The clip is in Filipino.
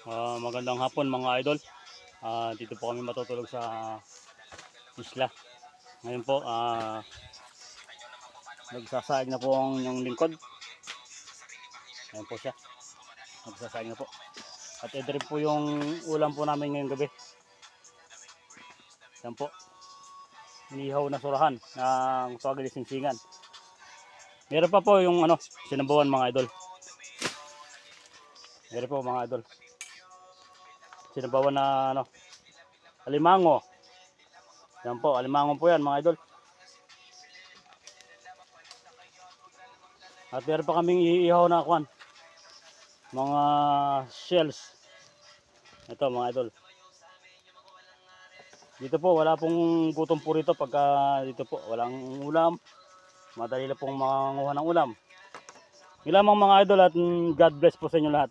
Magandang hapon mga idol. Dito po kami matutulog sa isla. Ngayon po, nagsasaing na po ang yung lingkod. Ayan po siya. Nagsasaing na po. At ito rin po yung ulam po namin ngayong gabi. Ayan po. Inihaw na surahan ng tawag na singsingan. Meron pa po yung sinabawan mga idol. Meron po mga idol. Sinabawan na alimango. Yan po, alimango po yan mga idol. At meron pa kaming iihaw na kwan. Mga shells. Ito mga idol. Dito po wala pong gutom po rito pagka dito po walang ulam. Madali lang pong manguha ng ulam. Yun lamang mga idol at God bless po sa inyo lahat.